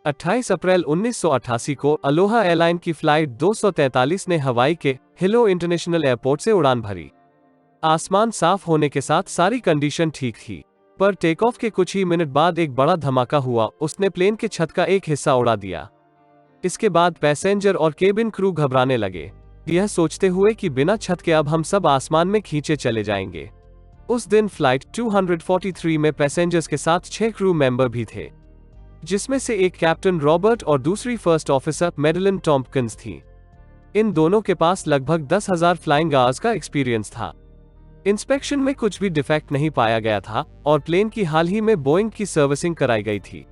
28 अप्रैल 1988 को Aloha airline की flight 243 ने हवाई के हिलो इंटरनेशनल एयरपोर्ट से उड़ान भरी। आसमान साफ होने के साथ सारी कंडीशन ठीक थी, पर टेक ऑफ के कुछ ही मिनट बाद एक बड़ा धमाका हुआ। उसने प्लेन के छत का एक हिस्सा उड़ा दिया। इसके बाद पैसेंजर और केबिन क्रू घबराने लगे, यह सोचते हुए कि बिना छत के अब हम सब आसमान में खींचे चले जाएंगे। उस दिन फ्लाइट 243 में पैसेंजर्स के साथ 6 क्रू मेंबर भी थे, जिसमें से एक कैप्टन रॉबर्ट और दूसरी फर्स्ट ऑफिसर मैडेलिन टॉम्पकिंस थी। इन दोनों के पास लगभग 10,000 फ्लाइंग आवर्स का एक्सपीरियंस था। इंस्पेक्शन में कुछ भी डिफेक्ट नहीं पाया गया था और प्लेन की हाल ही में बोइंग की सर्विसिंग कराई गई थी।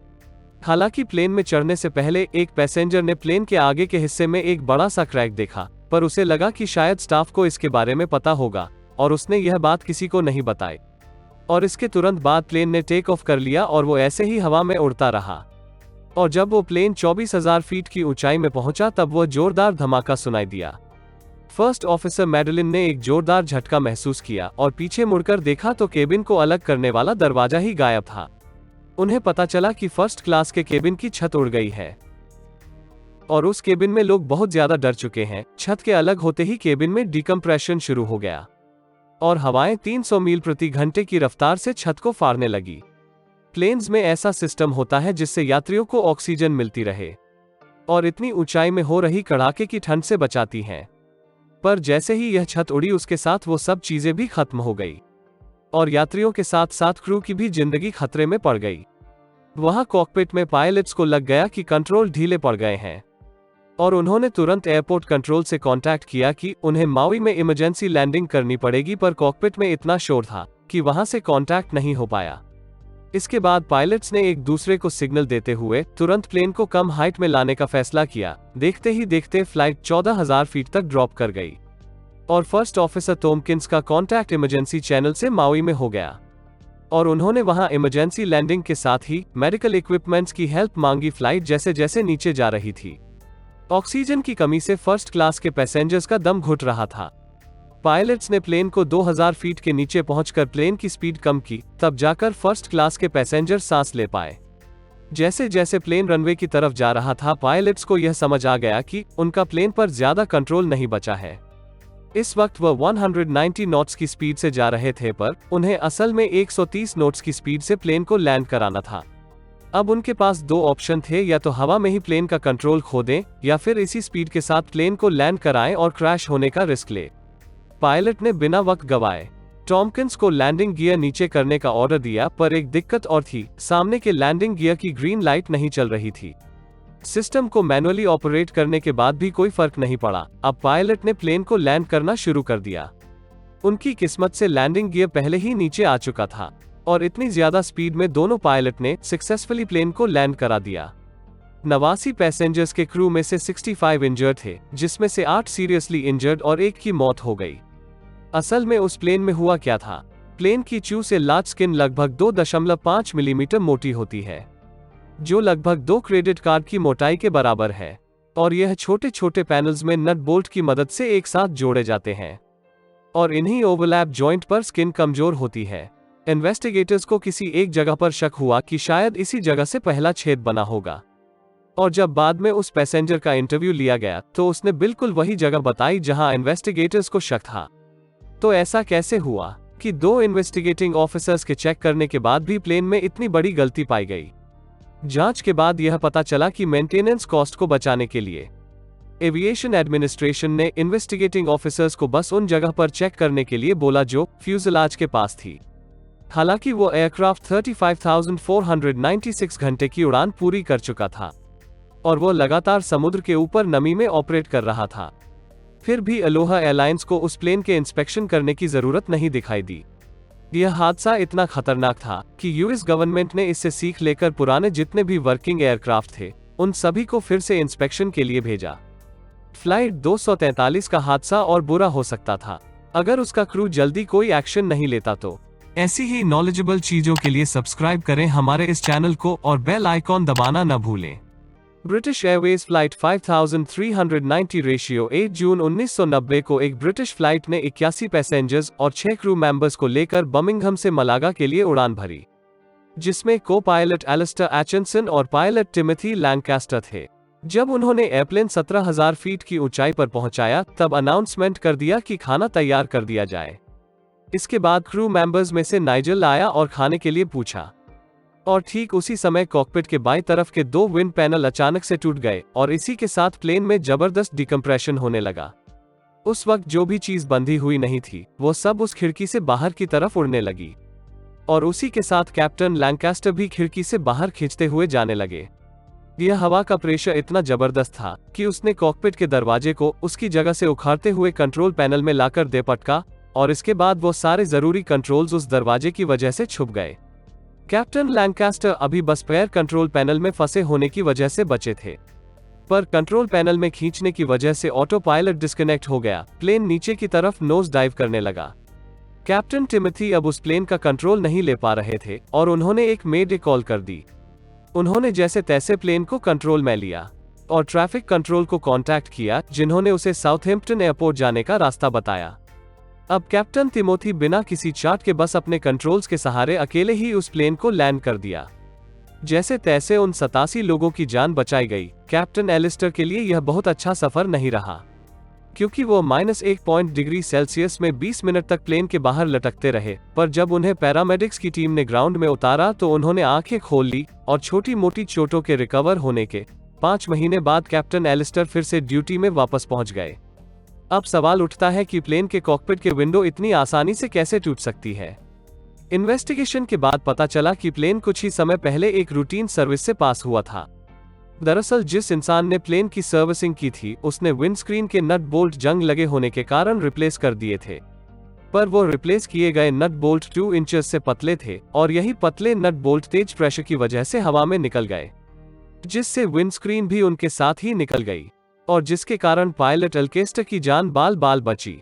हालांकि प्लेन में चढ़ने से पहले एक पैसेंजर ने प्लेन के आगे के हिस्से में एक बड़ा सा क्रैक देखा, पर उसे लगा कि शायद स्टाफ को इसके बारे में पता होगा और उसने यह बात किसी को नहीं बताई। और इसके तुरंत बाद प्लेन ने टेक ऑफ कर लिया और वो ऐसे ही हवा में उड़ता रहा। और जब वो प्लेन 24,000 फीट की ऊंचाई में पहुंचा तब वो जोरदार धमाका सुनाई दिया। फर्स्ट ऑफिसर मैडेलिन ने एक जोरदार झटका महसूस किया और पीछे मुड़कर देखा तो केबिन को अलग करने वाला दरवाजा ही गायब था। उन्हें पता चला कि फर्स्ट क्लास के केबिन की छत उड़ गई है और उस केबिन में लोग बहुत ज्यादा डर चुके हैं। छत के अलग होते ही केबिन में डिकम्प्रेशन शुरू हो गया और हवाएं 300 मील प्रति घंटे की रफ्तार से छत को फाड़ने लगी। प्लेन्स में ऐसा सिस्टम होता है जिससे यात्रियों को ऑक्सीजन मिलती रहे और इतनी ऊंचाई में हो रही कड़ाके की ठंड से बचाती हैं। पर जैसे ही यह छत उड़ी उसके साथ वो सब चीजें भी खत्म हो गई और यात्रियों के साथ साथ क्रू की भी जिंदगी खतरे में पड़ गई। वहां कॉकपिट में पायलट्स को लग गया कि कंट्रोल ढीले पड़ गए हैं और उन्होंने तुरंत एयरपोर्ट कंट्रोल से कांटेक्ट किया कि उन्हें माउई में इमरजेंसी लैंडिंग करनी पड़ेगी, पर कॉकपिट में इतना शोर था कि वहां से कांटेक्ट नहीं हो पाया। इसके बाद पायलट्स ने एक दूसरे को सिग्नल देते हुए तुरंत प्लेन को कम हाइट में लाने का फैसला किया। देखते ही देखते फ्लाइट 14,000 फीट तक ड्रॉप कर गई और फर्स्ट ऑफिसर टॉम्पकिंस का कांटेक्ट इमरजेंसी चैनल से माउई में हो गया और उन्होंने वहां इमरजेंसी लैंडिंग के साथ ही मेडिकल इक्विपमेंट्स की हेल्प मांगी। फ्लाइट जैसे जैसे नीचे जा रही थी, ऑक्सीजन की कमी से फर्स्ट क्लास के पैसेंजर्स का दम घुट रहा था। पायलट्स ने प्लेन को 2000 फीट के नीचे पहुंचकर प्लेन की स्पीड कम की, तब जाकर फर्स्ट क्लास के पैसेंजर सांस ले पाए। जैसे जैसे प्लेन रनवे की तरफ जा रहा था, पायलट्स को यह समझ आ गया कि उनका प्लेन पर ज्यादा कंट्रोल नहीं बचा है। इस वक्त वह 190 नॉट्स की स्पीड से जा रहे थे, पर उन्हें असल में 130 नॉट्स की स्पीड से प्लेन को लैंड कराना था। अब उनके पास दो ऑप्शन थे, या तो हवा में ही प्लेन का कंट्रोल खो दें या फिर इसी स्पीड के साथ प्लेन को लैंड कराएं और क्रैश होने का रिस्क ले। पायलट ने बिना वक्त गवाए टॉम्पकिंस को लैंडिंग गियर नीचे करने का ऑर्डर दिया, पर एक दिक्कत और थी, सामने के लैंडिंग गियर की ग्रीन लाइट नहीं चल रही थी। सिस्टम को मैनुअली ऑपरेट करने के बाद भी कोई फर्क नहीं पड़ा। अब पायलट ने प्लेन को लैंड करना शुरू कर दिया। उनकी किस्मत से लैंडिंग गियर पहले ही नीचे आ चुका था और इतनी ज्यादा स्पीड में दोनों पायलट ने सक्सेसफुली प्लेन को लैंड करा दिया। 89 पैसेंजर्स के क्रू में से 65 इंजर्ड थे, जिसमें से 8 सीरियसली इंजर्ड और 1 की मौत हो गई। असल में उस प्लेन में हुआ क्या था? प्लेन की च्यू से लार्ज स्किन लगभग 2.5 मिलीमीटर मोटी होती है, जो लगभग 2 क्रेडिट कार्ड की मोटाई के बराबर है, और यह छोटे छोटे पैनल्स में नट बोल्ट की मदद से एक साथ जोड़े जाते हैं और इन्हीं ओवरलैप जॉइंट पर स्किन कमजोर होती है। इन्वेस्टिगेटर्स को किसी एक जगह पर शक हुआ कि शायद इसी जगह से पहला छेद बना होगा, और जब बाद में उस पैसेंजर का इंटरव्यू लिया गया तो उसने बिल्कुल वही जगह बताई जहां इन्वेस्टिगेटर्स को शक था। तो ऐसा कैसे हुआ कि 2 इन्वेस्टिगेटिंग ऑफिसर्स के चेक करने के बाद भी प्लेन में इतनी बड़ी गलती पाई गई? जांच के बाद यह पता चला कि मेंटेनेंस कॉस्ट को बचाने के लिए एविएशन एडमिनिस्ट्रेशन ने इन्वेस्टिगेटिंग ऑफिसर्स को बस उन जगह पर चेक करने के लिए बोला जो फ्यूजलाज के पास थी। हालांकि वो एयरक्राफ्ट 35,496 घंटे की उड़ान पूरी कर चुका था और वो लगातार समुद्र के ऊपर नमी में ऑपरेट कर रहा था। फिर भी अलोहा एयरलाइंस को उस प्लेन के इंस्पेक्शन करने की जरूरत नहीं दिखाई दी। यह हादसा इतना खतरनाक था कि यूएस गवर्नमेंट ने इससे सीख लेकर पुराने जितने भी वर्किंग एयरक्राफ्ट थे उन सभी को फिर से इंस्पेक्शन के लिए भेजा। फ्लाइट 243 का हादसा और बुरा हो सकता था अगर उसका क्रू जल्दी कोई एक्शन नहीं लेता तो। ऐसी ही नॉलेजेबल चीजों के लिए सब्सक्राइब करें हमारे इस चैनल को और बेल आइकॉन दबाना न भूलें। ब्रिटिश एयरवेज फ्लाइट 5390 रेशियो 8 जून 1990 को एक ब्रिटिश फ्लाइट ने 81 पैसेंजर्स और 6 क्रू मेंबर्स को लेकर बर्मिंघम से मलागा के लिए उड़ान भरी। जिसमें को पायलट एलिस्टर एचनसन और पायलट टिमोथी लैंकास्टर थे। जब उन्होंने एयरप्लेन 17,000 फीट की ऊंचाई पर पहुंचाया, तब अनाउंसमेंट कर दिया कि खाना तैयार कर दिया जाए। इसके बाद क्रू मेंबर्स में से नाइजल आया और खाने के लिए पूछा, और ठीक उसी समय कॉकपिट के बाईं तरफ के 2 विंड पैनल अचानक से टूट गए और इसी के साथ प्लेन में जबरदस्त डिकम्प्रेशन होने लगा। उस वक्त जो भी चीज बंधी हुई नहीं थी, वो सब उस खिड़की से बाहर की तरफ उड़ने लगी, और उसी के साथ कैप्टन लैंकास्टर भी खिड़की से बाहर खींचते हुए जाने लगे। यह हवा का प्रेशर इतना जबरदस्त था कि उसने कॉकपिट के दरवाजे को उसकी जगह से उखाड़ते हुए कंट्रोल पैनल में लाकर दे पटका, और इसके बाद वो सारे जरूरी कंट्रोल्स उस दरवाजे की वजह से छुप गए। कैप्टन लैंकास्टर अभी बस पैर कंट्रोल पैनल में फंसे होने की वजह से बचे थे, पर कंट्रोल पैनल में खींचने की वजह से ऑटो पायलट डिस्कनेक्ट हो गया। प्लेन नीचे की तरफ नोज डाइव करने लगा। कैप्टन टिमोथी अब उस प्लेन का कंट्रोल नहीं ले पा रहे थे और उन्होंने एक मेडे कॉल कर दी। उन्होंने जैसे तैसे प्लेन को कंट्रोल में लिया और ट्रैफिक कंट्रोल को कांटेक्ट किया, जिन्होंने उसे साउथहैम्पटन एयरपोर्ट जाने का रास्ता बताया। अब कैप्टन तिमोथी बिना किसी चार्ट के बस अपने कंट्रोल्स के सहारे अकेले ही उस प्लेन को लैंड कर दिया। जैसे तैसे उन 87 लोगों की जान बचाई गई। कैप्टन एलिस्टर के लिए यह बहुत अच्छा सफर नहीं रहा, क्योंकि वो -1 डिग्री सेल्सियस में 20 मिनट तक प्लेन के बाहर लटकते रहे, पर जब उन्हें पैरामेडिक्स की टीम ने ग्राउंड में उतारा तो उन्होंने आंखें खोल ली और छोटी मोटी चोटों के रिकवर होने के 5 महीने बाद कैप्टन एलिस्टर फिर से ड्यूटी में वापस पहुंच गए। अब सवाल उठता है कि प्लेन के कॉकपिट के विंडो इतनी आसानी से कैसे टूट सकती है। इन्वेस्टिगेशन के बाद पता चला कि प्लेन कुछ ही समय पहले एक रूटीन सर्विस से पास हुआ था। दरअसल जिस इंसान ने प्लेन की सर्विसिंग की थी, उसने विंडस्क्रीन के नट बोल्ट जंग लगे होने के कारण रिप्लेस कर दिए थे, पर वो रिप्लेस किए गए नट बोल्ट 2 इंचेस से पतले थे और यही पतले नट बोल्ट तेज प्रेशर की वजह से हवा में निकल गए, जिससे विंडस्क्रीन भी उनके साथ ही निकल गई और जिसके कारण पायलट एल्केस्टर की जान बाल बाल बची।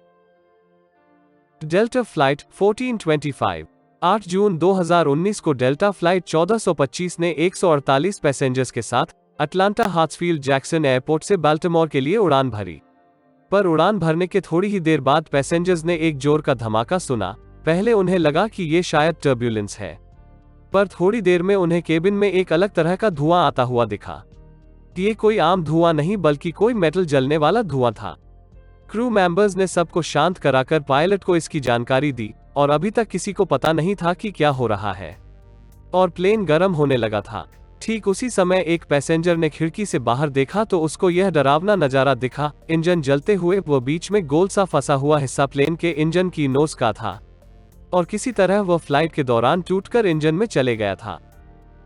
डेल्टा फ्लाइट 1425 8 जून 2019 को डेल्टा फ्लाइट 1425 ने 148 पैसेंजर्स के साथ अटलांटा हार्ट्सफील्ड जैक्सन एयरपोर्ट से बाल्टीमोर के लिए उड़ान भरी। पर उड़ान भरने के थोड़ी ही देर बाद पैसेंजर्स ने एक जोर का धमाका सुना। पहले उन्हें लगा कि ये शायद टर्ब्यूलेंस है, पर थोड़ी देर में उन्हें केबिन में एक अलग तरह का धुआं आता हुआ दिखा। ये कोई आम धुआं नहीं बल्कि कोई मेटल जलने वाला धुआं था। क्रू मेंबर्स ने सबको शांत कराकर पायलट को इसकी जानकारी दी और अभी तक किसी को पता नहीं था कि क्या हो रहा है, और प्लेन गर्म होने लगा था। ठीक उसी समय एक पैसेंजर ने खिड़की से बाहर देखा तो उसको यह डरावना नजारा दिखा। इंजन जलते हुए वो बीच में गोल सा फंसा हुआ हिस्सा प्लेन के इंजन की नोज का था और किसी तरह वह फ्लाइट के दौरान टूटकर इंजन में चले गया था।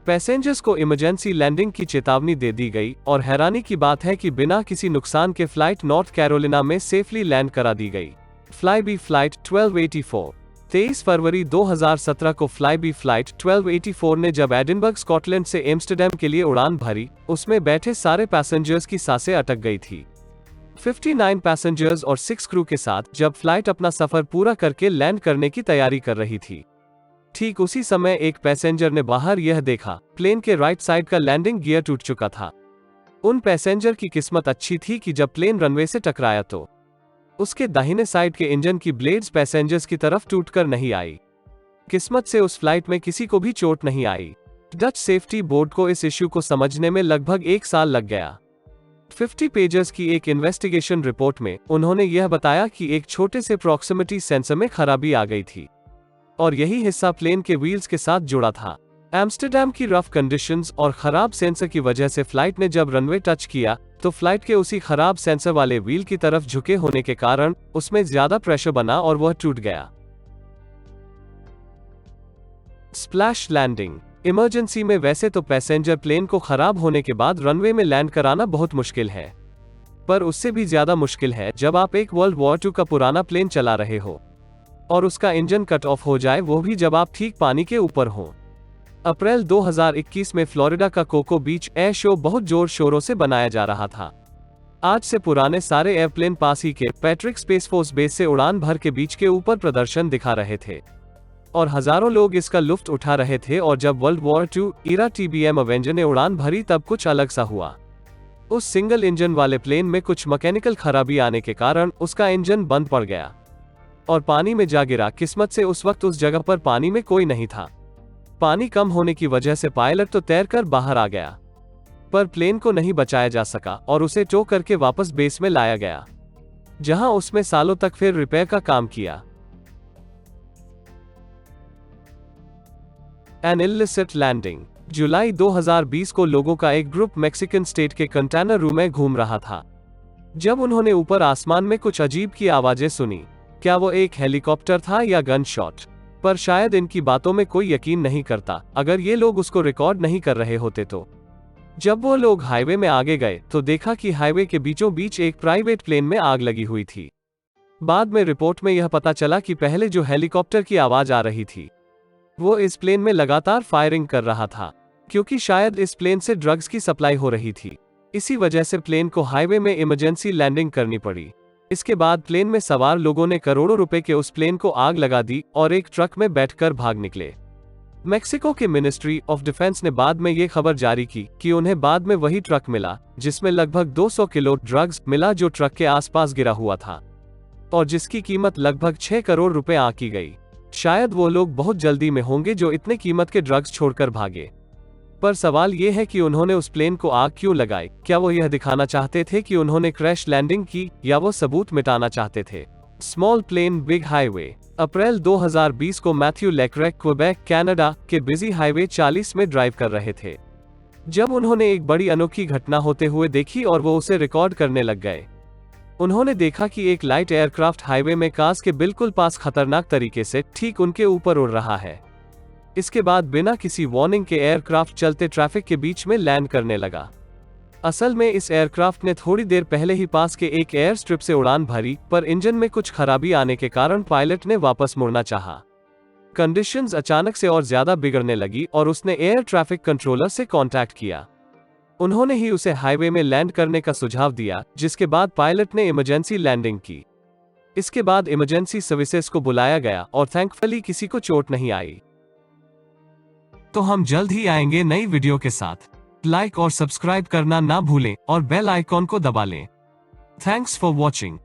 पैसेंजर्स को इमरजेंसी लैंडिंग की चेतावनी दे दी गई और हैरानी की बात है कि बिना किसी नुकसान के फ्लाइट नॉर्थ कैरोलिना में सेफली लैंड करा दी गई। फ्लाईबी फ्लाइट 1284 23 फरवरी 2017 को फ्लाईबी फ्लाइट 1284 ने जब एडिनबर्ग स्कॉटलैंड से एम्स्टर्डम के लिए उड़ान भरी, उसमें बैठे सारे पैसेंजर्स की सांसें अटक गई थी। 59 पैसेंजर्स और 6 क्रू के साथ जब फ्लाइट अपना सफर पूरा करके लैंड करने की तैयारी कर रही थी, ठीक उसी समय एक पैसेंजर ने बाहर यह देखा, प्लेन के राइट साइड का लैंडिंग गियर टूट चुका था। उन पैसेंजर की किस्मत अच्छी थी कि जब प्लेन रनवे से टकराया तो उसके दाहिने साइड के इंजन की ब्लेड्स पैसेंजर्स की तरफ टूटकर नहीं आई। किस्मत से उस फ्लाइट में किसी को भी चोट नहीं आई। डच सेफ्टी बोर्ड को इस इश्यू को समझने में लगभग 1 साल लग गया। 50 पेजेस की एक इन्वेस्टिगेशन रिपोर्ट में उन्होंने यह बताया कि एक छोटे से प्रॉक्सिमिटी सेंसर में खराबी आ गई थी और यही हिस्सा प्लेन के व्हील्स के साथ जुड़ा था। एम्स्टर्डम की रफ कंडीशंस और खराब सेंसर की वजह से फ्लाइट ने जब रनवे टच किया तो फ्लाइट के उसी खराब सेंसर वाले व्हील की तरफ झुके होने के कारण उसमें ज्यादा प्रेशर बना और वह टूट गया। Splash landing. इमरजेंसी में वैसे तो पैसेंजर प्लेन को खराब होने के बाद रनवे में लैंड कराना बहुत मुश्किल है, पर उससे भी ज्यादा मुश्किल है जब आप एक वर्ल्ड वॉर 2 का पुराना प्लेन चला रहे हो और उसका इंजन कट ऑफ हो जाए, वो भी जब आप ठीक पानी के ऊपर हो। अप्रैल 2021 में फ्लोरिडा का कोको बीच एयर शो बहुत जोर शोरों से बनाया जा रहा था। आज से पुराने सारे एयरप्लेन पास ही के पैट्रिक स्पेस फोर्स बेस से उड़ान भर के बीच के ऊपर प्रदर्शन दिखा रहे थे और हजारों लोग इसका लुफ्त उठा रहे थे। और जब वर्ल्ड वॉर 2 इरा TBM अवेंजर ने उड़ान भरी तब कुछ अलग सा हुआ। उस सिंगल इंजन वाले प्लेन में कुछ मैकेनिकल खराबी आने के कारण उसका इंजन बंद पड़ गया और पानी में जा गिरा। किस्मत से उस वक्त उस जगह पर पानी में कोई नहीं था। पानी कम होने की वजह से पायलट तो तैरकर बाहर आ गया, पर प्लेन को नहीं बचाया जा सका और उसे टो करके वापस बेस में लाया गया, जहां उसने सालों तक फिर रिपेयर का काम किया। N illicit landing. जुलाई 2020 को लोगों का एक ग्रुप मैक्सिकन स्टेट के कंटेनर रूम में घूम रहा था, जब उन्होंने ऊपर आसमान में कुछ अजीब की आवाजें सुनी। क्या वो एक हेलीकॉप्टर था या गन शॉट? पर शायद इनकी बातों में कोई यकीन नहीं करता अगर ये लोग उसको रिकॉर्ड नहीं कर रहे होते तो। जब वो लोग हाईवे में आगे गए तो देखा कि हाईवे के बीचों बीच एक प्राइवेट प्लेन में आग लगी हुई थी। बाद में रिपोर्ट में यह पता चला कि पहले जो हेलीकॉप्टर की आवाज आ रही थी, वो इस प्लेन में लगातार फायरिंग कर रहा था, क्योंकि शायद इस प्लेन से ड्रग्स की सप्लाई हो रही थी। इसी वजह से प्लेन को हाईवे में इमरजेंसी लैंडिंग करनी पड़ी। इसके बाद प्लेन में सवार लोगों ने करोड़ों रुपए के उस प्लेन को आग लगा दी और एक ट्रक में बैठकर भाग निकले। मेक्सिको के मिनिस्ट्री ऑफ डिफेंस ने बाद में ये खबर जारी की कि उन्हें बाद में वही ट्रक मिला जिसमें लगभग 200 किलो ड्रग्स मिला, जो ट्रक के आसपास गिरा हुआ था और जिसकी कीमत लगभग 6 करोड़ रुपए आंकी गई। शायद वो लोग बहुत जल्दी में होंगे जो इतने कीमत के ड्रग्स छोड़कर भागे। पर सवाल ये है कि उन्होंने उस प्लेन को आग क्यों लगाई? क्या वो यह दिखाना चाहते थे कि उन्होंने क्रैश लैंडिंग की, या वो सबूत मिटाना चाहते थे? Small plane big highway. अप्रैल 2020 को मैथ्यू लेक्रेक क्वेबेक कनाडा के बिजी हाईवे 40 में ड्राइव कर रहे थे, जब उन्होंने एक बड़ी अनोखी घटना होते हुए देखी और वो उसे रिकॉर्ड करने लग गए। उन्होंने देखा कि एक लाइट एयरक्राफ्ट हाईवे में कार्स के बिल्कुल पास खतरनाक तरीके से ठीक उनके ऊपर उड़ रहा है। इसके बाद बिना किसी वार्निंग के एयरक्राफ्ट चलते ट्रैफिक के बीच में लैंड करने लगा। असल में इस एयरक्राफ्ट ने थोड़ी देर पहले ही पास के एक एयर स्ट्रिप से उड़ान भरी, पर इंजन में कुछ खराबी आने के कारण पायलट ने वापस मुड़ना चाहा। कंडीशंस अचानक से और ज्यादा बिगड़ने लगी और उसने एयर ट्रैफिक कंट्रोलर से कांटेक्ट किया। उन्होंने ही उसे हाईवे में लैंड करने का सुझाव दिया, जिसके बाद पायलट ने इमरजेंसी लैंडिंग की। इसके बाद इमरजेंसी सर्विसेज को बुलाया गया और थैंकफुली किसी को चोट नहीं आई। तो हम जल्द ही आएंगे नई वीडियो के साथ। लाइक और सब्सक्राइब करना ना भूलें और बेल आइकॉन को दबा लें। Thanks for watching.